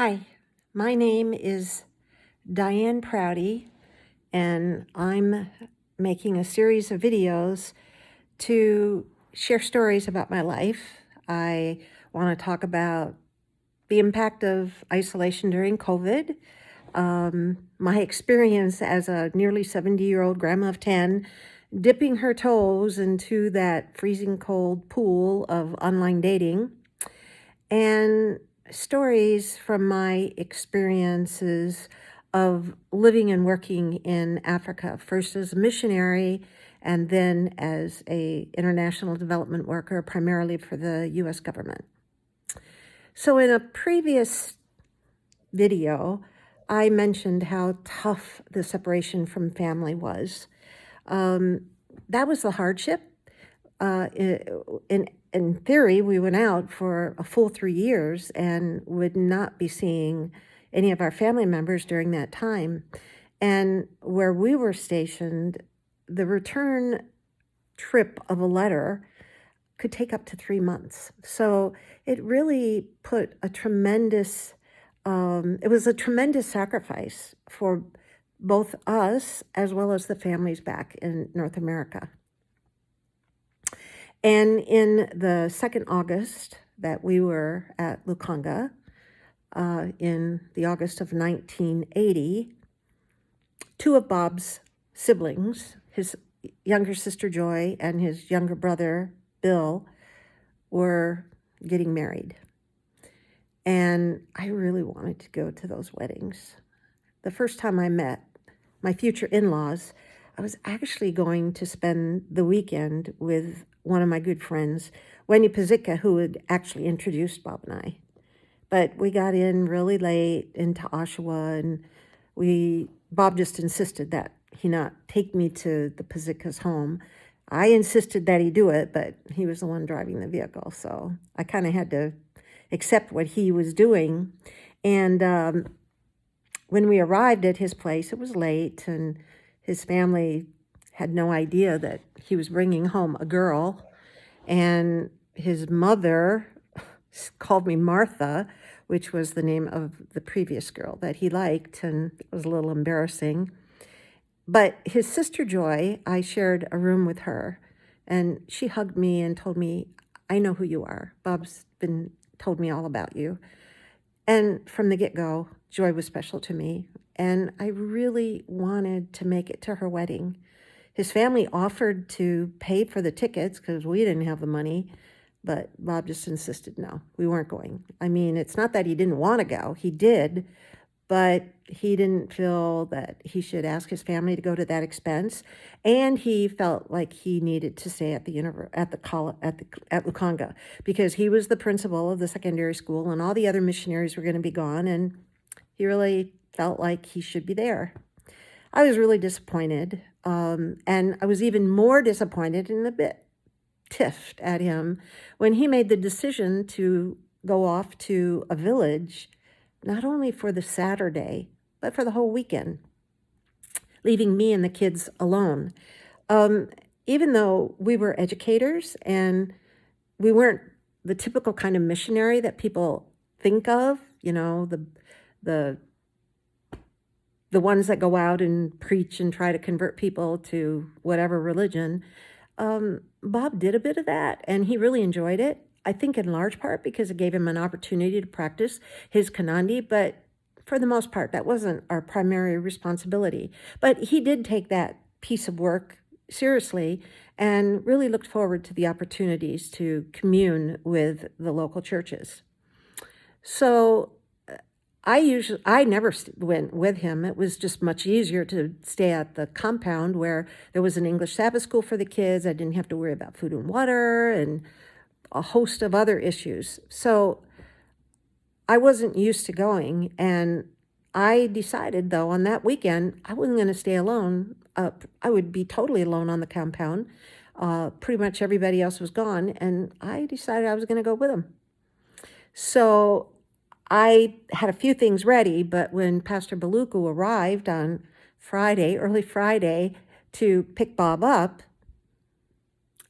Hi, my name is Diane Prouty, and I'm making a series of videos to share stories about my life. I want to talk about the impact of isolation during COVID, my experience as a nearly 70-year-old grandma of 10, dipping her toes into that freezing cold pool of online dating, and stories from my experiences of living and working in Africa, first as a missionary and then as a international development worker, primarily for the U.S. government. So in a previous video, I mentioned how tough the separation from family was. That was the hardship. In theory, we went out for a full 3 years and would not be seeing any of our family members during that time. And where we were stationed, the return trip of a letter could take up to 3 months. So it really put a tremendous, it was a tremendous sacrifice for both us as well as the families back in North America. And in the second August that we were at Lukanga, in the August of 1980, two of Bob's siblings, his younger sister Joy and his younger brother Bill, were getting married. And I really wanted to go to those weddings. The first time I met my future in-laws, I was actually going to spend the weekend with one of my good friends, Wendy Pazika, who had actually introduced Bob and I. But we got in really late into Oshawa, and Bob just insisted that he not take me to the Pazika's home. I insisted that he do it, but he was the one driving the vehicle, so I kind of had to accept what he was doing. And when we arrived at his place, it was late, and his family had no idea that he was bringing home a girl. And his mother called me Martha, which was the name of the previous girl that he liked, and it was a little embarrassing. But his sister Joy, I shared a room with her, and she hugged me and told me, "I know who you are. Bob's told me all about you." And from the get-go, Joy was special to me, and I really wanted to make it to her wedding. His family offered to pay for the tickets because we didn't have the money, but Bob just insisted, no, we weren't going. I mean, it's not that he didn't want to go. He did, but he didn't feel that he should ask his family to go to that expense, and he felt like he needed to stay at at Lukanga because he was the principal of the secondary school, and all the other missionaries were going to be gone, and he really felt like he should be there. I was really disappointed, and I was even more disappointed and a bit tiffed at him when he made the decision to go off to a village, not only for the Saturday, but for the whole weekend, leaving me and the kids alone. Even though we were educators and we weren't the typical kind of missionary that people think of, the ones that go out and preach and try to convert people to whatever religion, Bob did a bit of that, and he really enjoyed it. I think in large part because it gave him an opportunity to practice his Kanandi, but for the most part, that wasn't our primary responsibility. But he did take that piece of work seriously and really looked forward to the opportunities to commune with the local churches. So I never went with him. It was just much easier to stay at the compound where there was an English Sabbath school for the kids. I didn't have to worry about food and water and a host of other issues. So I wasn't used to going, and I decided, though, on that weekend, I wasn't going to stay alone. I would be totally alone on the compound. Pretty much everybody else was gone, and I decided I was going to go with him. So I had a few things ready, but when Pastor Baluku arrived on Friday, early Friday, to pick Bob up,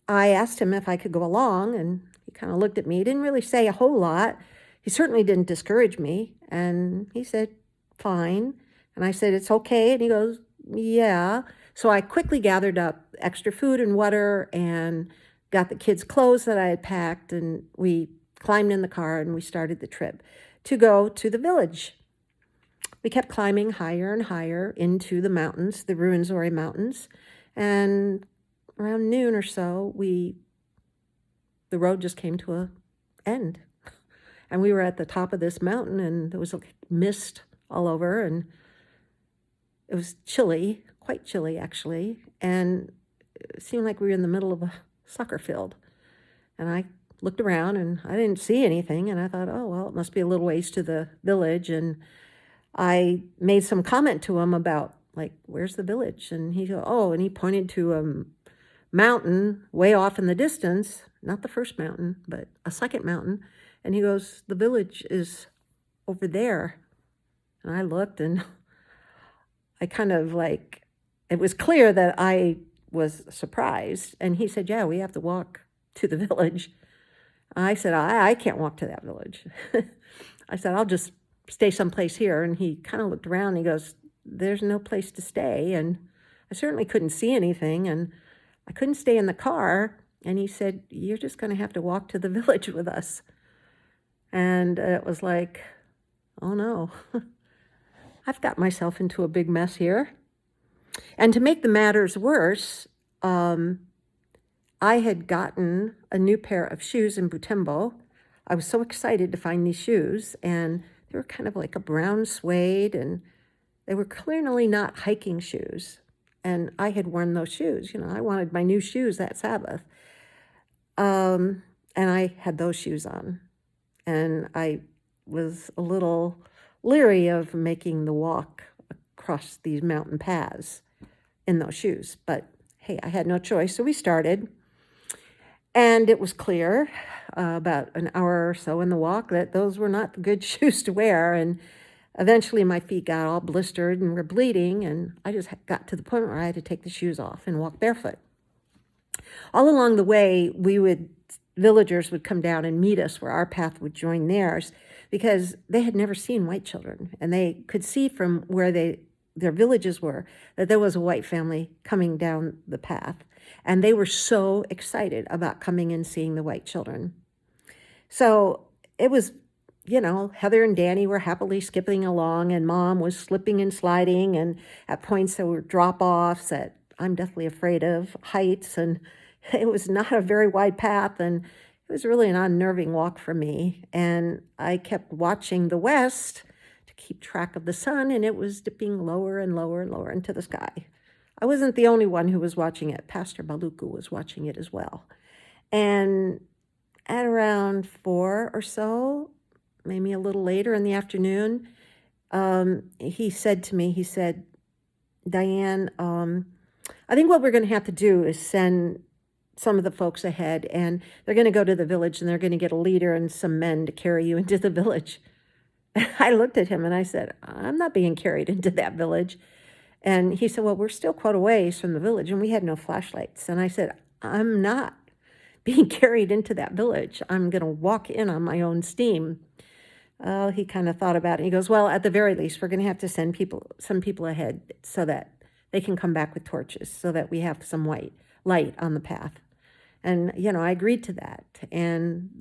I asked him if I could go along, and he kind of looked at me. He didn't really say a whole lot. He certainly didn't discourage me. And he said, fine. And I said, it's okay. And he goes, yeah. So I quickly gathered up extra food and water and got the kids' clothes that I had packed. And we climbed in the car and we started the trip to go to the village. We kept climbing higher and higher into the mountains, the Ruwenzori Mountains. And around noon or so, the road just came to an end. And we were at the top of this mountain, and there was like mist all over, and it was chilly, quite chilly actually, and it seemed like we were in the middle of a soccer field. And I looked around, and I didn't see anything, and I thought, oh, well, it must be a little ways to the village. And I made some comment to him about, like, where's the village? And he goes, oh, and he pointed to a mountain way off in the distance, not the first mountain, but a second mountain. And he goes, the village is over there. And I looked, and I kind of like, it was clear that I was surprised. And he said, yeah, we have to walk to the village. I said, I can't walk to that village. I said, I'll just stay someplace here. And he kind of looked around and he goes, there's no place to stay. And I certainly couldn't see anything, and I couldn't stay in the car. And he said, you're just going to have to walk to the village with us. And it was like, oh no, I've got myself into a big mess here. And to make the matters worse, I had gotten a new pair of shoes in Butembo. I was so excited to find these shoes, and they were kind of like a brown suede, and they were clearly not hiking shoes. And I had worn those shoes. I wanted my new shoes that Sabbath. And I had those shoes on. And I was a little leery of making the walk across these mountain paths in those shoes. But hey, I had no choice. So we started. And it was clear about an hour or so in the walk that those were not the good shoes to wear. And eventually my feet got all blistered and were bleeding. And I just got to the point where I had to take the shoes off and walk barefoot. All along the way, villagers would come down and meet us where our path would join theirs, because they had never seen white children, and they could see from where their villages were that there was a white family coming down the path, and they were so excited about coming and seeing the white children. So it was, Heather and Danny were happily skipping along, and Mom was slipping and sliding, and at points there were drop-offs that I'm deathly afraid of, heights, and it was not a very wide path, and it was really an unnerving walk for me. And I kept watching the west to keep track of the sun, and it was dipping lower and lower and lower into the sky. I wasn't the only one who was watching it. Pastor Baluku was watching it as well. And at around 4 or so, maybe a little later in the afternoon, he said to me, Diane, I think what we're going to have to do is send some of the folks ahead, and they're going to go to the village, and they're going to get a leader and some men to carry you into the village. I looked at him and I said, I'm not being carried into that village. And he said, well, we're still quite a ways from the village, and we had no flashlights. And I said, I'm not being carried into that village. I'm going to walk in on my own steam. He kind of thought about it. He goes, well, at the very least, we're going to have to send some people ahead so that they can come back with torches, so that we have some light on the path. And, I agreed to that. And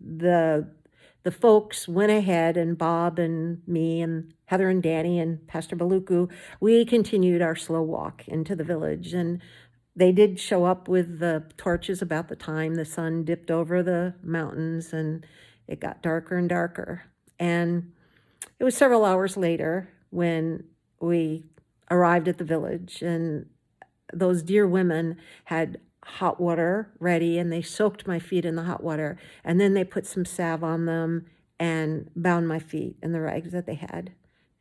the folks went ahead, and Bob and me and Heather and Danny and Pastor Baluku, we continued our slow walk into the village. And they did show up with the torches about the time the sun dipped over the mountains, and it got darker and darker. And it was several hours later when we arrived at the village, and those dear women had hot water ready, and they soaked my feet in the hot water, and then they put some salve on them and bound my feet in the rags that they had.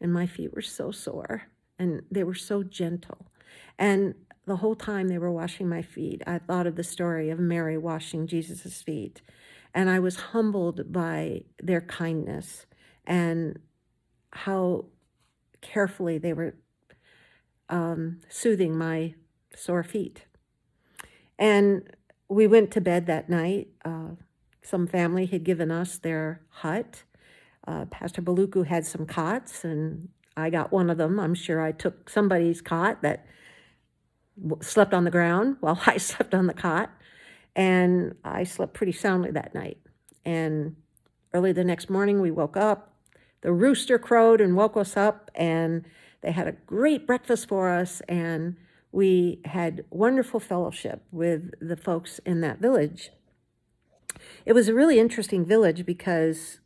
And my feet were so sore, and they were so gentle. And the whole time they were washing my feet, I thought of the story of Mary washing Jesus' feet, and I was humbled by their kindness and how carefully they were soothing my sore feet. And we went to bed that night. Some family had given us their hut. Pastor Baluku had some cots, and I got one of them. I'm sure I took somebody's cot that slept on the ground while I slept on the cot, and I slept pretty soundly that night. And early the next morning, we woke up. The rooster crowed and woke us up, and they had a great breakfast for us, and we had wonderful fellowship with the folks in that village. It was a really interesting village because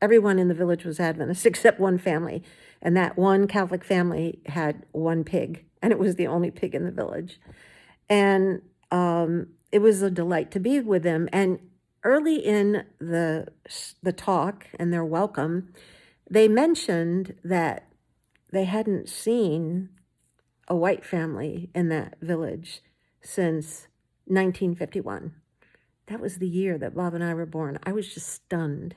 everyone in the village was Adventist except one family, and that one Catholic family had one pig, and it was the only pig in the village. And it was a delight to be with them. And early in the talk and their welcome, they mentioned that they hadn't seen a white family in that village since 1951. That was the year that Bob and I were born. I was just stunned.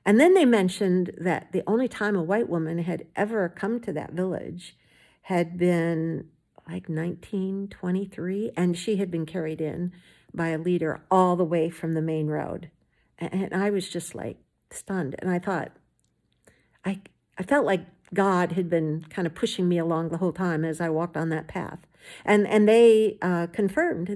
And then they mentioned that the only time a white woman had ever come to that village had been like 1923, and she had been carried in by a leader all the way from the main road. And I was just like stunned. And I thought, I felt like God had been kind of pushing me along the whole time as I walked on that path. And they confirmed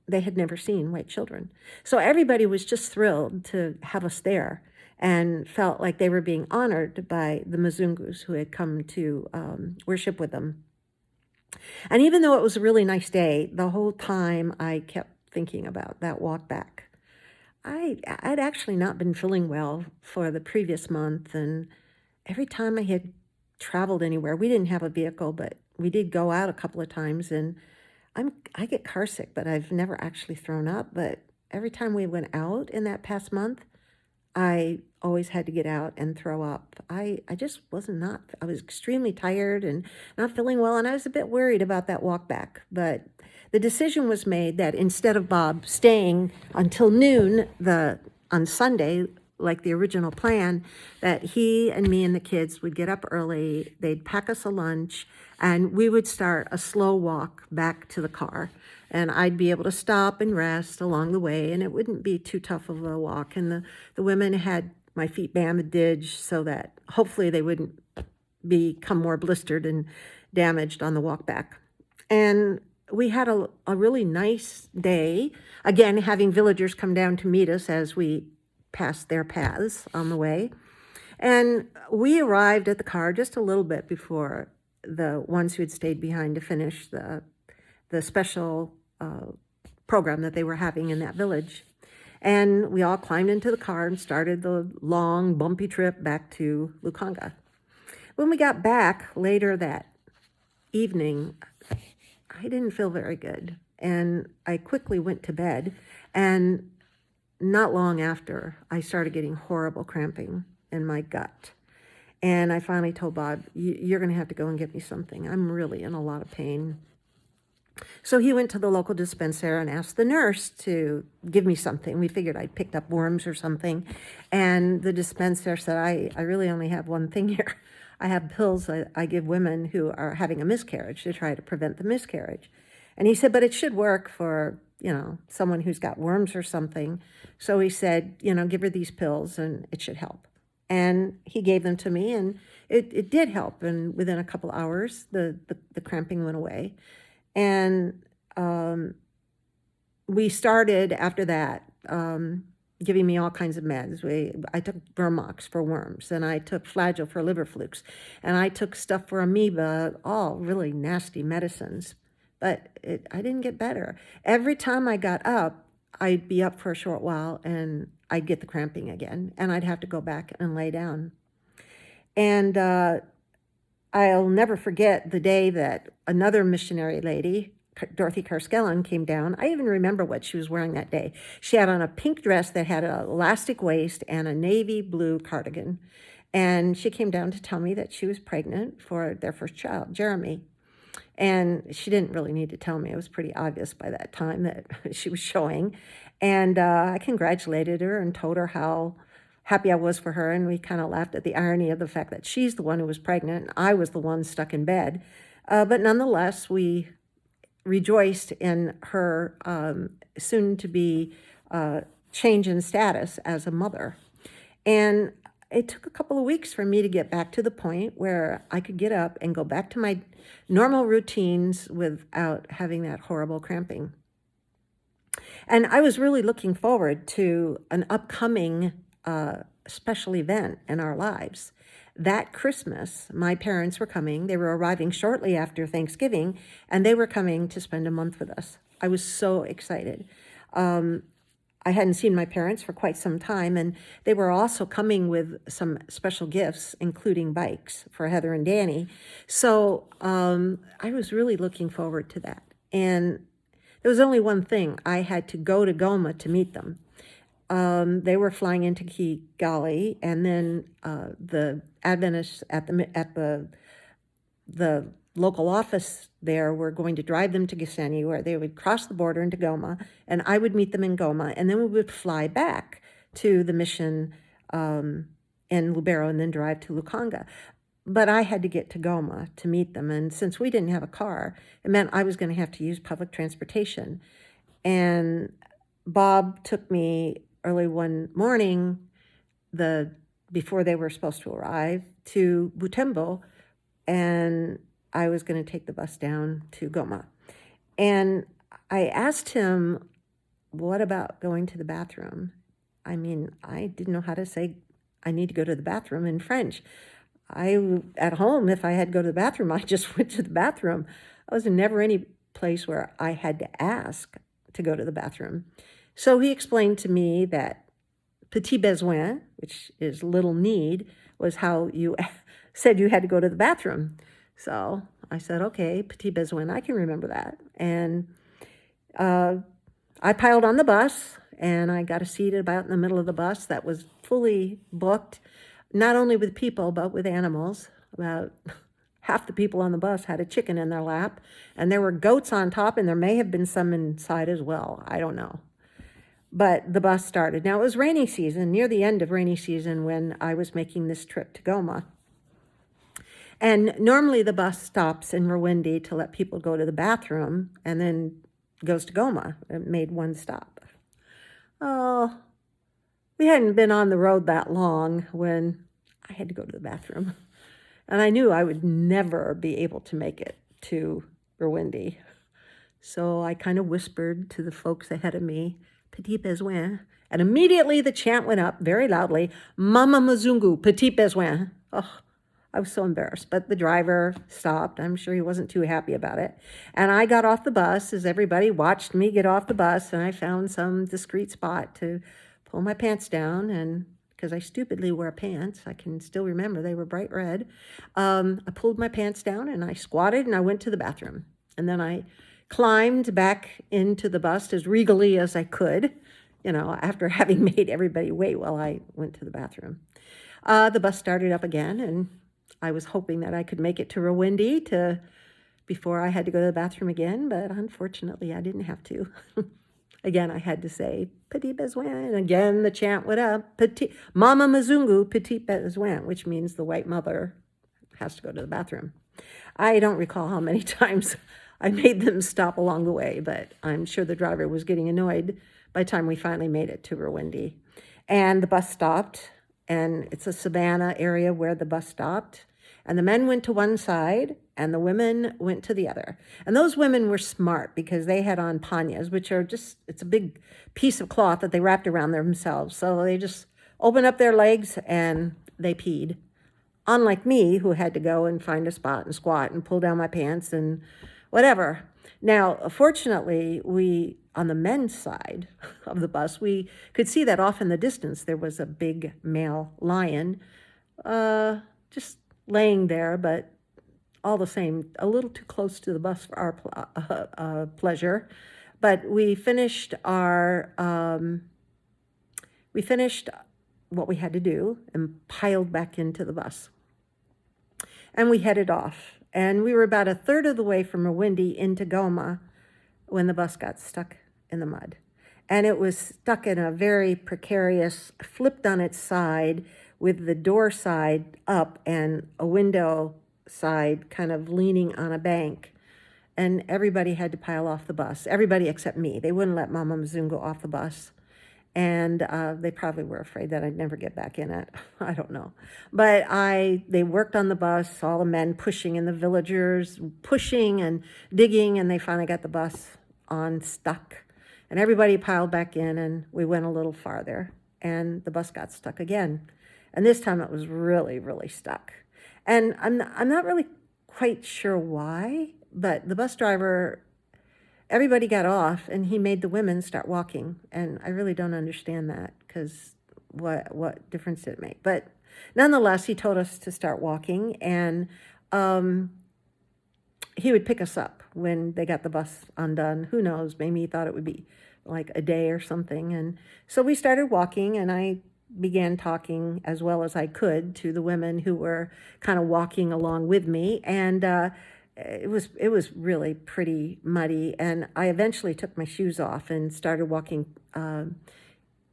they had never seen white children. So everybody was just thrilled to have us there and felt like they were being honored by the Mzungus who had come to worship with them. And even though it was a really nice day, the whole time I kept thinking about that walk back. I'd actually not been feeling well for the previous month, and every time I had traveled anywhere, we didn't have a vehicle, but we did go out a couple of times, and I get car sick, but I've never actually thrown up. But every time we went out in that past month, I always had to get out and throw up. I just I was extremely tired and not feeling well, and I was a bit worried about that walk back. But the decision was made that instead of Bob staying until noon on Sunday, like the original plan, that he and me and the kids would get up early, they'd pack us a lunch, and we would start a slow walk back to the car. And I'd be able to stop and rest along the way, and it wouldn't be too tough of a walk. And the women had my feet bandaged so that hopefully they wouldn't become more blistered and damaged on the walk back. And we had a really nice day, again, having villagers come down to meet us as we passed their paths on the way. And we arrived at the car just a little bit before the ones who had stayed behind to finish the special program that they were having in that village. And we all climbed into the car and started the long, bumpy trip back to Lukanga. When we got back later that evening, I didn't feel very good. And I quickly went to bed. And not long after, I started getting horrible cramping in my gut. And I finally told Bob, you're going to have to go and get me something. I'm really in a lot of pain. So he went to the local dispensaire and asked the nurse to give me something. We figured I'd picked up worms or something. And the dispensaire said, I really only have one thing here. I have pills I give women who are having a miscarriage to try to prevent the miscarriage. And he said, but it should work for, someone who's got worms or something. So he said, give her these pills and it should help. And he gave them to me, and it did help. And within a couple hours, the cramping went away. And we started after that giving me all kinds of meds. I took Vermox for worms, and I took Flagyl for liver flukes, and I took stuff for Amoeba, all really nasty medicines. But I didn't get better. Every time I got up, I'd be up for a short while, and I'd get the cramping again, and I'd have to go back and lay down. And I'll never forget the day that another missionary lady, Dorothy Carskellen, came down. I even remember what she was wearing that day. She had on a pink dress that had an elastic waist and a navy blue cardigan. And she came down to tell me that she was pregnant for their first child, Jeremy. And she didn't really need to tell me. It was pretty obvious by that time that she was showing. And I congratulated her and told her how happy I was for her, and we kind of laughed at the irony of the fact that she's the one who was pregnant and I was the one stuck in bed. But nonetheless, we rejoiced in her soon-to-be change in status as a mother. And it took a couple of weeks for me to get back to the point where I could get up and go back to my normal routines without having that horrible cramping. And I was really looking forward to an upcoming special event in our lives. That Christmas, my parents were coming. They were arriving shortly after Thanksgiving, and they were coming to spend a month with us. I was so excited. I hadn't seen my parents for quite some time, and they were also coming with some special gifts, including bikes for Heather and Danny. So I was really looking forward to that. And there was only one thing. I had to go to Goma to meet them. They were flying into Kigali, and then the Adventists at the local office there were going to drive them to Gisenyi, where they would cross the border into Goma, and I would meet them in Goma, and then we would fly back to the mission in Lubero and then drive to Lukanga. But I had to get to Goma to meet them, and since we didn't have a car, it meant I was going to have to use public transportation. And Bob took me early one morning, before they were supposed to arrive, to Butembo, and I was going to take the bus down to Goma. And I asked him, what about going to the bathroom? I mean, I didn't know how to say I need to go to the bathroom in French. At home, if I had to go to the bathroom, I just went to the bathroom. I was never any place where I had to ask to go to the bathroom. So he explained to me that petit besoin, which is little need, was how you said you had to go to the bathroom. So I said, okay, petit besoin, I can remember that. And I piled on the bus, and I got a seat about in the middle of the bus that was fully booked, not only with people, but with animals. About half the people on the bus had a chicken in their lap, and there were goats on top, and there may have been some inside as well. I don't know. But the bus started. Now, it was rainy season, near the end of rainy season, when I was making this trip to Goma. And normally the bus stops in Rwindi to let people go to the bathroom and then goes to Goma. It made one stop. Oh, we hadn't been on the road that long when I had to go to the bathroom. And I knew I would never be able to make it to Rwindi. So I kind of whispered to the folks ahead of me, petit besoin. And immediately the chant went up very loudly, Mama Mzungu, petit besoin. Oh, I was so embarrassed, but the driver stopped. I'm sure he wasn't too happy about it. And I got off the bus as everybody watched me get off the bus, and I found some discreet spot to pull my pants down, and because I stupidly wear pants, I can still remember they were bright red. I pulled my pants down and I squatted and I went to the bathroom. And then I climbed back into the bus as regally as I could, after having made everybody wait while I went to the bathroom. The bus started up again, and I was hoping that I could make it to Rwindi before I had to go to the bathroom again, but unfortunately I didn't have to. Again, I had to say, petit besoin, and again the chant went up, Mama Mzungu, petit besoin, which means the white mother has to go to the bathroom. I don't recall how many times I made them stop along the way, but I'm sure the driver was getting annoyed by the time we finally made it to Rwindi. And the bus stopped, and it's a savannah area where the bus stopped. And the men went to one side, and the women went to the other. And those women were smart because they had on panyas, which are it's a big piece of cloth that they wrapped around themselves. So they just opened up their legs and they peed. Unlike me, who had to go and find a spot and squat and pull down my pants and whatever. Now, fortunately, on the men's side of the bus, we could see that off in the distance there was a big male lion, just laying there, but all the same, a little too close to the bus for our pleasure. But we finished what we had to do and piled back into the bus. And we headed off. And we were about a third of the way from Rwindi into Goma when the bus got stuck in the mud. And it was stuck in a very precarious, flipped on its side with the door side up and a window side kind of leaning on a bank. And everybody had to pile off the bus, everybody except me. They wouldn't let Mama Mzungu off the bus. And they probably were afraid that I'd never get back in it. I don't know. But they worked on the bus, all the men pushing and the villagers pushing and digging, and they finally got the bus unstuck. And everybody piled back in, and we went a little farther, and the bus got stuck again. And this time it was really, really stuck. And I'm not really quite sure why, but the bus driver, everybody got off and he made the women start walking. And I really don't understand that, because what difference did it make? But nonetheless, he told us to start walking, and he would pick us up when they got the bus undone. Who knows? Maybe he thought it would be like a day or something. And so we started walking, and I began talking as well as I could to the women who were kind of walking along with me. And it was really pretty muddy. And I eventually took my shoes off and started walking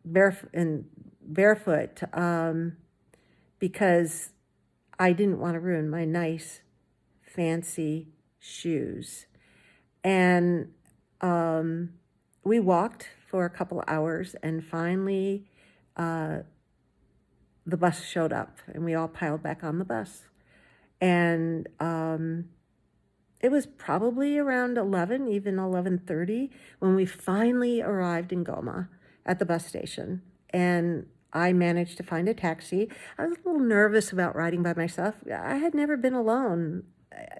barefoot because I didn't want to ruin my nice, fancy shoes. And we walked for a couple of hours, and finally the bus showed up, and we all piled back on the bus. And it was probably around 11, even 11:30, when we finally arrived in Goma at the bus station. And I managed to find a taxi. I was a little nervous about riding by myself. I had never been alone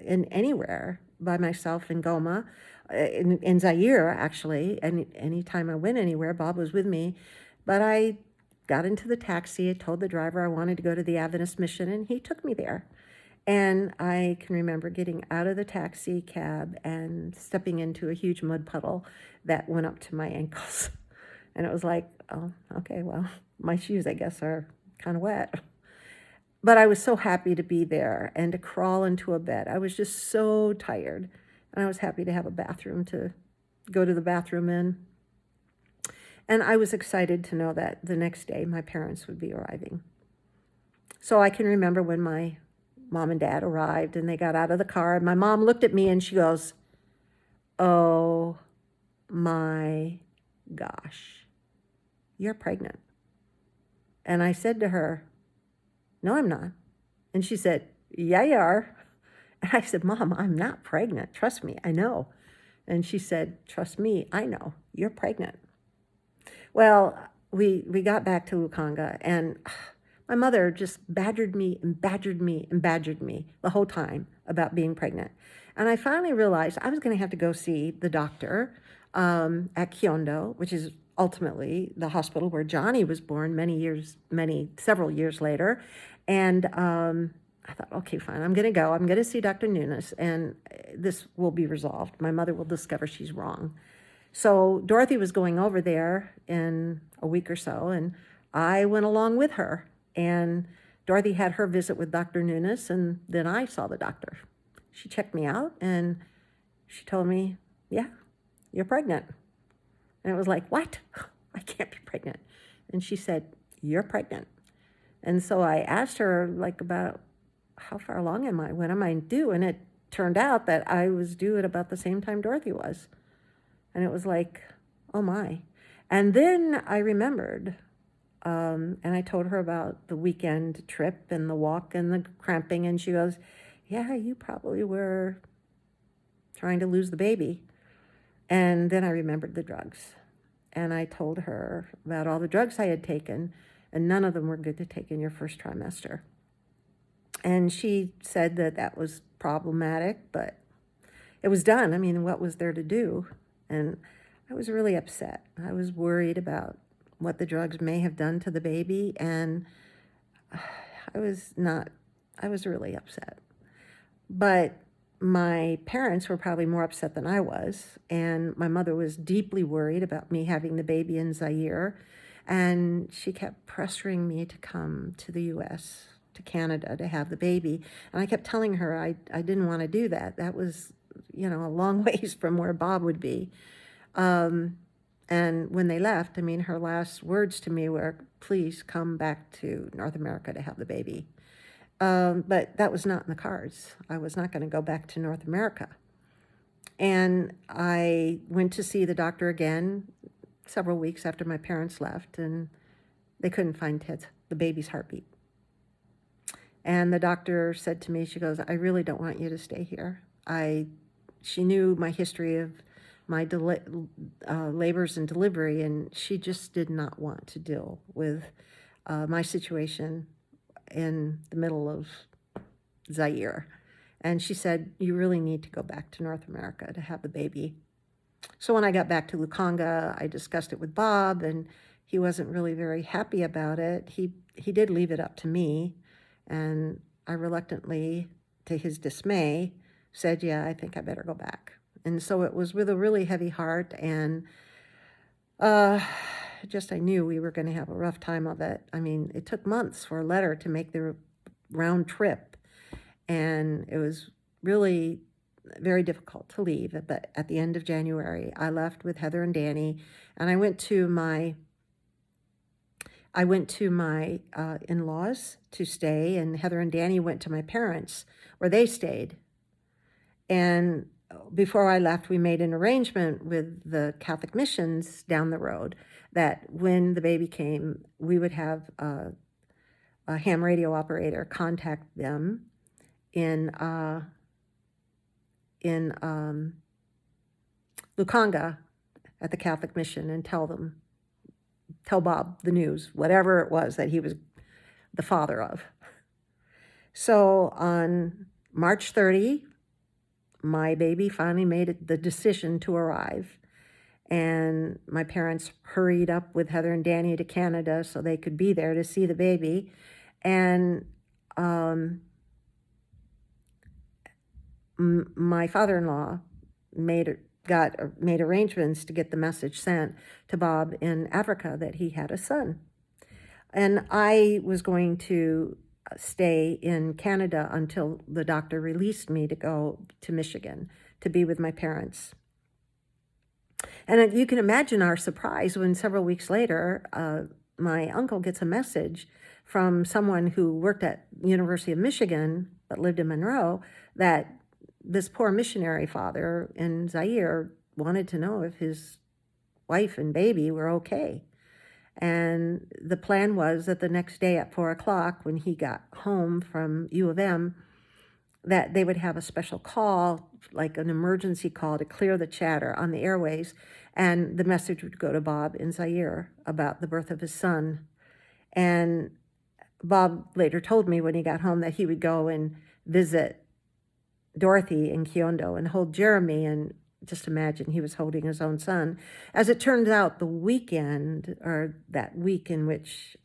in anywhere by myself in Goma, in Zaire, actually. And anytime I went anywhere, Bob was with me. But I got into the taxi. I told the driver I wanted to go to the Adventist mission, and he took me there. And I can remember getting out of the taxi cab and stepping into a huge mud puddle that went up to my ankles. And it was like, oh, okay, well, my shoes, I guess, are kind of wet. But I was so happy to be there and to crawl into a bed. I was just so tired. And I was happy to have a bathroom to go to the bathroom in. And I was excited to know that the next day my parents would be arriving. So I can remember when my mom and dad arrived and they got out of the car, and my mom looked at me and she goes, "Oh my gosh, you're pregnant." And I said to her, "No, I'm not." And she said, "Yeah, you are." And I said, "Mom, I'm not pregnant. Trust me, I know." And she said, "Trust me, I know. You're pregnant." Well, we got back to Lukanga, and my mother just badgered me and badgered me and badgered me the whole time about being pregnant. And I finally realized I was going to have to go see the doctor at Kyondo, which is ultimately the hospital where Johnny was born several years later. And I thought, okay, fine, I'm going to go. I'm going to see Dr. Nunes, and this will be resolved. My mother will discover she's wrong. So Dorothy was going over there in a week or so, and I went along with her. And Dorothy had her visit with Dr. Nunes, and then I saw the doctor. She checked me out, and she told me, "Yeah, you're pregnant." And it was like, "What? I can't be pregnant." And she said, "You're pregnant." And so I asked her, like, about how far along am I? When am I due? And it turned out that I was due at about the same time Dorothy was. And it was like, oh my. And then I remembered, and I told her about the weekend trip and the walk and the cramping. And she goes, "Yeah, you probably were trying to lose the baby." And then I remembered the drugs. And I told her about all the drugs I had taken, and none of them were good to take in your first trimester. And she said that that was problematic, but it was done. I mean, what was there to do? And I was really upset. I was worried about what the drugs may have done to the baby, and I was really upset. But my parents were probably more upset than I was, and my mother was deeply worried about me having the baby in Zaire, and she kept pressuring me to come to the U.S., to Canada, to have the baby. And I kept telling her I didn't want to do that. That was, a long ways from where Bob would be. And when they left, her last words to me were, "Please come back to North America to have the baby." But that was not in the cards. I was not going to go back to North America. And I went to see the doctor again several weeks after my parents left, and they couldn't find the baby's heartbeat. And the doctor said to me, she goes, I really don't want you to stay here. She knew my history of my labors and delivery, and she just did not want to deal with my situation in the middle of Zaire. And she said, you really need to go back to North America to have the baby. So when I got back to Lukanga, I discussed it with Bob, and he wasn't really very happy about it. He did leave it up to me, and I reluctantly, to his dismay, said, yeah, I think I better go back. And so it was with a really heavy heart, and I knew we were going to have a rough time of it. I mean, it took months for a letter to make the round trip, and it was really very difficult to leave. But at the end of January, I left with Heather and Danny, and I went to my in-laws to stay, and Heather and Danny went to my parents, where they stayed. And before I left, we made an arrangement with the Catholic missions down the road that when the baby came, we would have a ham radio operator contact them in Lukanga at the Catholic mission and tell Bob the news, whatever it was that he was the father of. So on March 30, my baby finally made the decision to arrive, and my parents hurried up with Heather and Danny to Canada so they could be there to see the baby. And my father-in-law made arrangements to get the message sent to Bob in Africa that he had a son. And I was going to stay in Canada until the doctor released me to go to Michigan to be with my parents. And you can imagine our surprise when several weeks later, my uncle gets a message from someone who worked at University of Michigan but lived in Monroe that this poor missionary father in Zaire wanted to know if his wife and baby were okay. And the plan was that the next day at 4 o'clock, when he got home from U of M, that they would have a special call, like an emergency call, to clear the chatter on the airways, and the message would go to Bob in Zaire about the birth of his son. And Bob later told me when he got home that he would go and visit Dorothy in Kyondo and hold Jeremy, and just imagine he was holding his own son. As it turns out, the weekend, or that week in which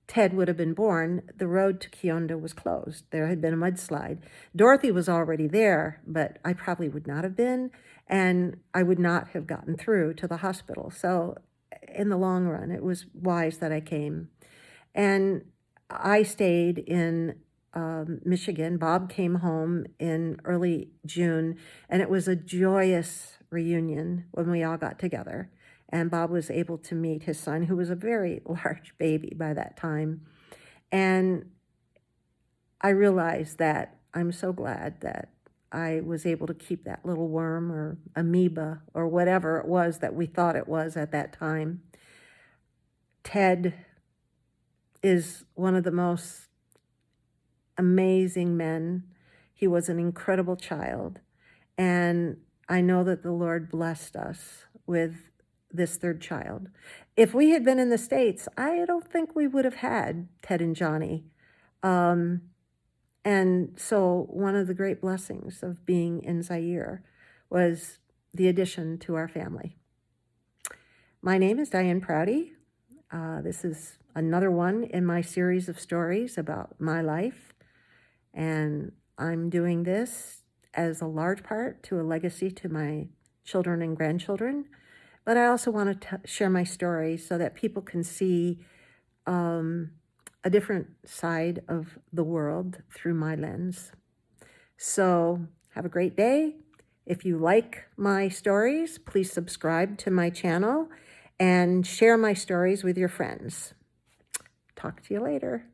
Ted would have been born, the road to Kyondo was closed. There had been a mudslide. Dorothy was already there, but I probably would not have been, and I would not have gotten through to the hospital. So in the long run, it was wise that I came. And I stayed in Michigan. Bob came home in early June, and it was a joyous reunion when we all got together. And Bob was able to meet his son, who was a very large baby by that time. And I realized that I'm so glad that I was able to keep that little worm or amoeba or whatever it was that we thought it was at that time. Ted is one of the most amazing men. He was an incredible child. And I know that the Lord blessed us with this third child. If we had been in the States, I don't think we would have had Ted and Johnny. And so one of the great blessings of being in Zaire was the addition to our family. My name is Diane Prouty. This is another one in my series of stories about my life. And I'm doing this as a large part to a legacy to my children and grandchildren. But I also want to share my story so that people can see a different side of the world through my lens. So have a great day. If you like my stories, please subscribe to my channel and share my stories with your friends. Talk to you later.